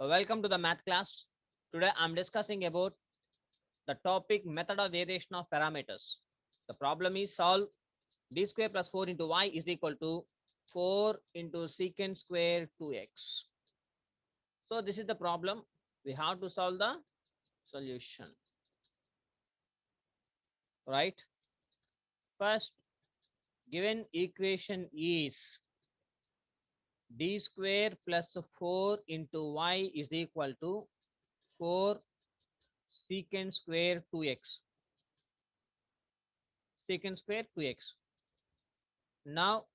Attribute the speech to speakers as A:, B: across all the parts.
A: Welcome to the math class. Today I'm discussing about the topic method of variation of parameters. The problem is solve d square plus 4 into y is equal to 4 into secant square 2x. So this is the problem. We have to solve the solution. Right? First, given equation is d square plus 4 into y is equal to 4 secant square 2x. Secant square 2x. Now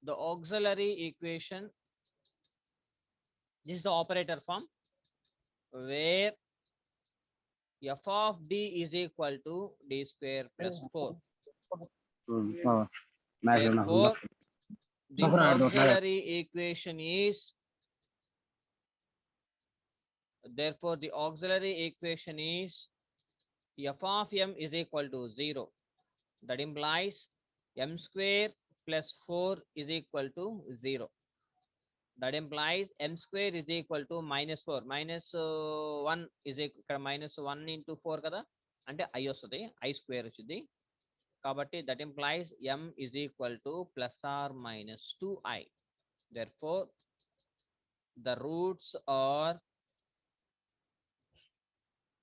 A: the auxiliary equation, this is the operator form where f of d is equal to d square plus 4. Therefore, the auxiliary equation is f of m is equal to 0. That implies m square plus 4 is equal to 0. That implies m square is equal to minus 4. Minus 1 is equal minus 1 into 4 kada అంటే I వస్తుంది, I square వచ్చింది కాబట్టి that implies m is equal to plus or minus 2i. Therefore, the roots are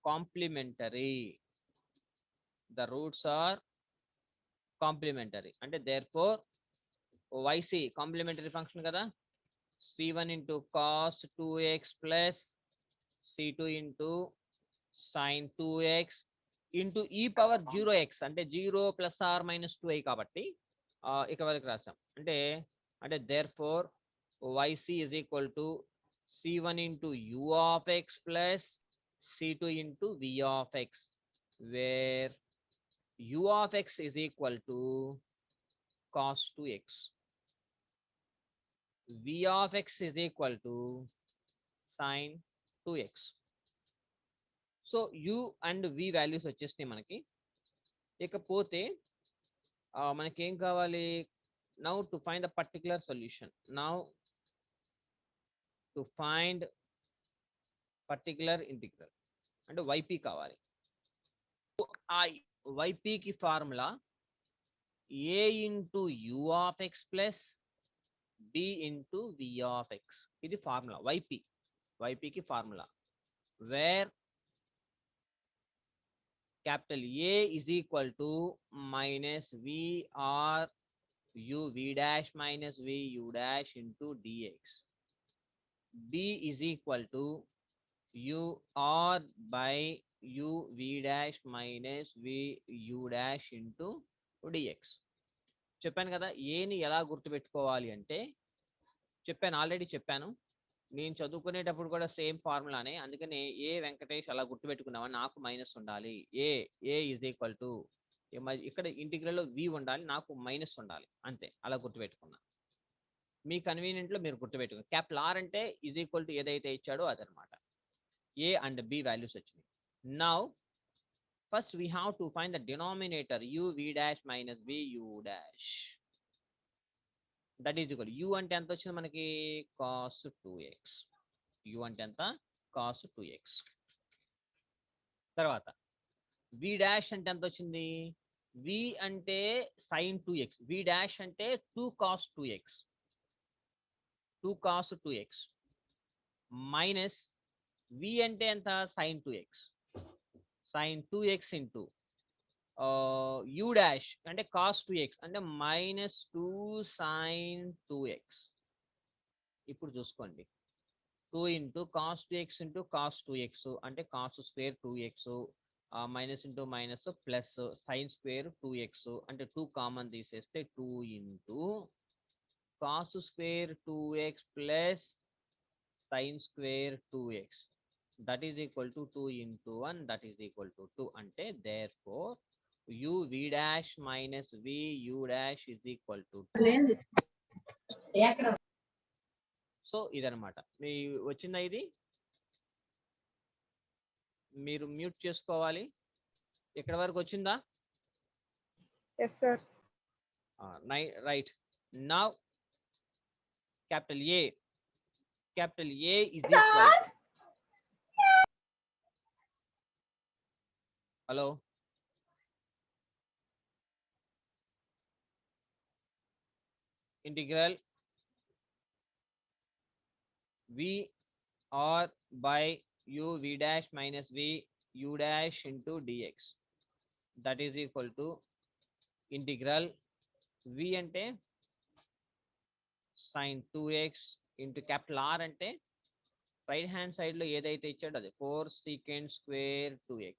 A: complementary. The roots are complementary. అంటే therefore yc complementary function కదా, c1 into cos 2x plus c2 into sin 2x into e power 0x అంటే 0 plus or minus 2i కాబట్టి ఇక వరకు రాసాం అంటే therefore yc is equal to c1 into u of x plus c2 into v of x, where u of x is equal to cos 2x, v of x is equal to sin 2x. So u and v values వచ్చేసినాయి మనకి. ఇకపోతే మనకి ఏం కావాలి, now to find the particular solution. Now to find particular integral అంటే yp కావాలి. ఆ ypకి formula a into u of x plus b into v of x. ఇది ఫార్ములా ypకి formula where capital A is equal to minus V R U V dash minus V U dash into dx. B is equal to U R by U V dash minus V U dash into dx. చెప్పాను కదా ఏని ఎలా గుర్తుపెట్టుకోవాలి అంటే, already చెప్పాను. నేను చదువుకునేటప్పుడు కూడా సేమ్ ఫార్ములానే, అందుకని ఏ వెంకటేష్ అలా గుర్తుపెట్టుకున్నామని నాకు మైనస్ ఉండాలి. ఏ ఈజ్ ఈక్వల్ టు ఇక్కడ ఇంటిగ్రల్లో వి ఉండాలి, నాకు మైనస్ ఉండాలి, అంతే. అలా గుర్తుపెట్టుకున్నా. మీ కన్వీనియంట్లో మీరు గుర్తుపెట్టుకున్నారు. క్యాపిటల్ ఆర్ అంటే ఈజ్ ఈక్వల్ టు ఏదైతే ఇచ్చాడో అదనమాట. ఏ అండ్ బి వాల్యూస్ వచ్చినాయి. Now first we have to find the denominator u v dash minus v u dash. That is equal u అంటే ఎంత వచ్చింది మనకి, కాస్ 2x. యూ అంటే ఎంత, కాస్ 2x. తర్వాత వి డాష్ అంటే ఎంత వచ్చింది, వి అంటే సైన్ 2x, వి డాష్ అంటే 2 cos 2x, 2 cos 2x minus v అంటే ఎంత, sine 2x, sine 2x into u dash అంటే కాస్ 2x అంటే మైనస్ 2 సైన్ 2x. ఇప్పుడు చూసుకోండి, 2 into cos 2x into cos 2x అంటే cos square 2x minus into minus plus sine square 2x అంటే 2 common తీసేస్తే 2 into cos square 2x plus sine square 2x that is equal to 2 into 1 that is equal to 2. అంటే therefore u v dash minus v u dash is equal to 2. So ఇదనమాట మీ వచ్చిందా. ఇది మీరు mute చేసుకోవాలి. ఇక్కడ వరకు వచ్చిందా?
B: Yes, sir.
A: Right. Now capital A capital A is equal to, hello, integral V r by u v dash minus v u dash into dx, that is equal to integral v అంటే sin 2x into capital R అంటే right hand side లో ఏదైతే ఇచ్చాడో అది 4 secant square 2x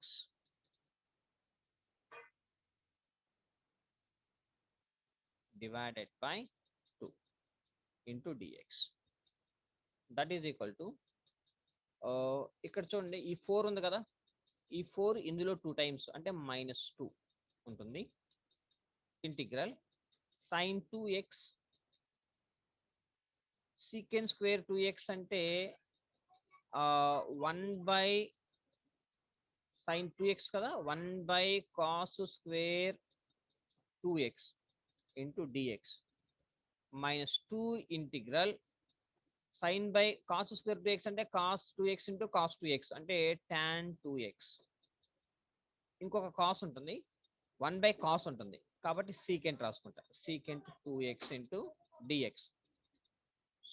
A: divided by 2 into dx, that is equal to ఇక్కడ చూడండి ఈ 4 ఉంది కదా, ఈ 4 ఇందులో 2 టైమ్స్ అంటే -2 ఉంటుంది. Integral sin 2x secant square 2x అంటే 1 by sin 2x కదా, 1 by cos square 2x into dx minus 2 integral sin by cos square 2x అంటే cos 2x into cos 2x అంటే tan 2x. ఇంకొక cos ఉంటుంది, 1 by cos ఉంటుంది కాబట్టి secant రాసుకుంటా, secant 2x into dx.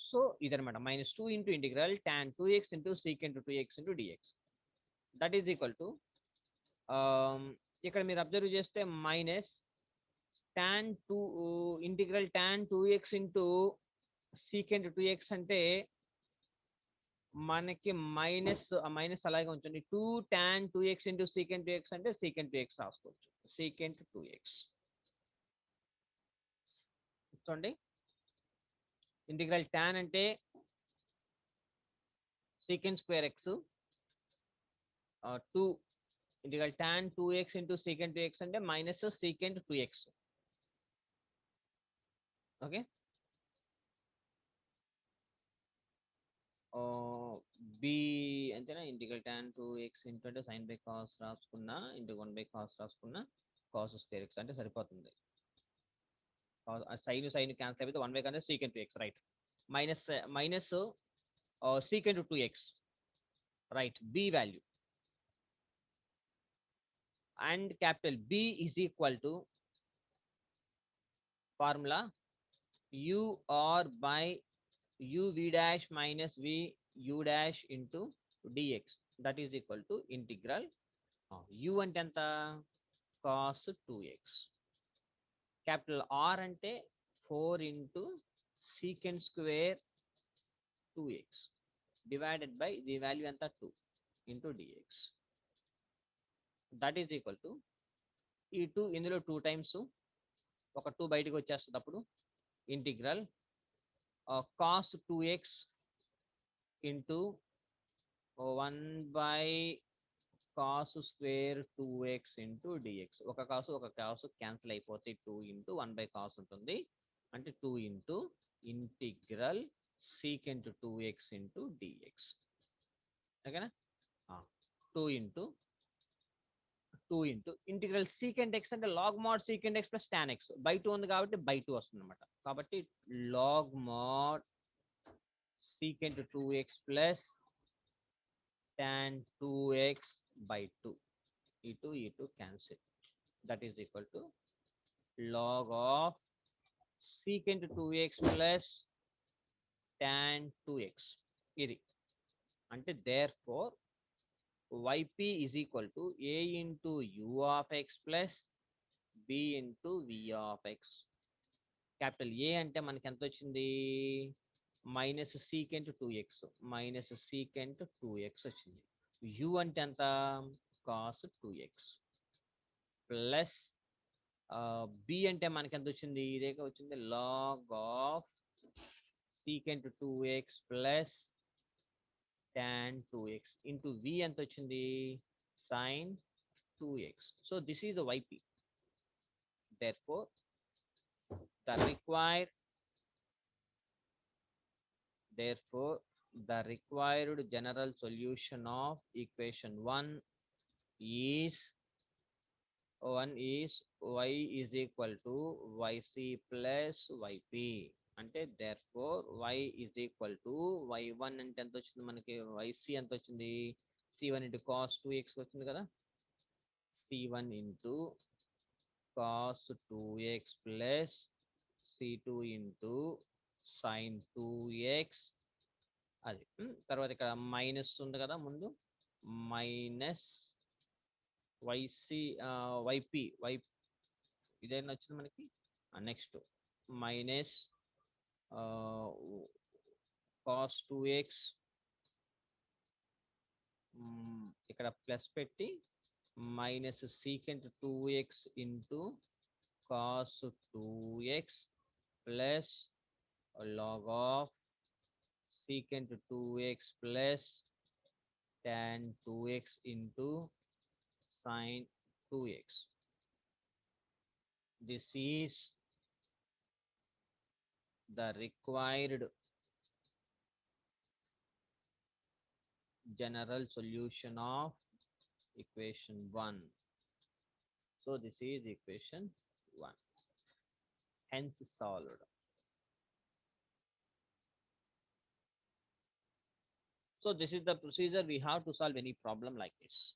A: So ఇదనమాట minus 2 into integral tan 2x into secant 2x into dx, that is equal to ఇక్కడ మీరు అబ్జర్వ్ చేస్తే minus tan 2 integral tan 2x into secant 2x అంటే మనకి minus minus అలాగే ఉంచండి, 2 tan 2x into secant 2x అంటే secant 2x రాసుకోవచ్చు, secant 2x చూడండి. ఇంటిగ్రల్ tan అంటే secant square x, 2 integral tan 2x into secant 2x అంటే మైనస్ secant 2x. ఓకే, బి అంతేనా, ఇంటిగ్రల్ tan 2x ఇంటూ అంటే సైన్ బై కాస్ రాసుకున్నా into 1 by cos రాసుకున్నా కాస్ స్క్వేర్ ఎక్స్ అంటే సరిపోతుంది. సైన్ సైన్ క్యాన్సిల్ అయిపోతే 1 బై అంటే secant 2x right, minus minus secant 2x right, B value and capital B is equal to formula u r by u v dash minus v u dash into dx, that is equal to integral u అంటే ఎంత cos 2x, capital R అంటే 4 into secant square 2x divided by the value ఎంత 2 into dx, that is equal to ఈ 2 ఇందులో 2 times ఒక 2 బయటకు వచ్చేస్తుంది, అప్పుడు integral cos 2x into 1 by cos square 2x into dx, ఒక కాసు క్యాన్సిల్ అయిపోతే 2 ఇంటూ 1 బై కాస్ ఉంటుంది అంటే 2 into integral secant 2x into dx. ఓకేనా, 2 ఇంటూ ఇంటిగ్రల్ secant x అంటే log mod secant x plus tan x, by 2 ఉంది కాబట్టి by 2 వస్తుంది అనమాట, కాబట్టి log mod secant 2x plus tan 2x by 2, ఈ 2 cancel, that is equal to log of secant 2x plus tan 2x, ఇది అంటే therefore yp is equal to a into u of x plus b into v of x. Capital A అంటే మనకి ఎంత వచ్చింది, minus secant 2x minus secant 2x వచ్చింది. u అంటే ఎంత cos 2x plus b అంటే మనకి ఎంత వచ్చింది, ఇదే వచ్చింది log of secant 2x plus tan 2x into v ఎంత వచ్చింది sin 2x. So this is the yp, therefore the required general solution of equation 1 is y is equal to yc plus yp. అంటే therefore y is equal to y1 అంటే ఎంత వచ్చింది మనకి, yc ఎంత వచ్చింది, c1 into cos 2x వచ్చింది కదా, c1 into cos 2x plus c2 into sin 2x. అది తర్వాత ఇక్కడ మైనస్ ఉంది కదా ముందు, మైనస్ yc yp y ఇదేనా వచ్చింది మనకి. నెక్స్ట్ మైనస్ cos 2x, ఇక్కడ ప్లస్ పెట్టి minus secant 2x into cos 2x plus log of secant 2x plus tan 2x into sin 2x. This is the required general solution of equation 1. So this is equation 1. Hence solved. So this is the procedure we have to solve any problem like this.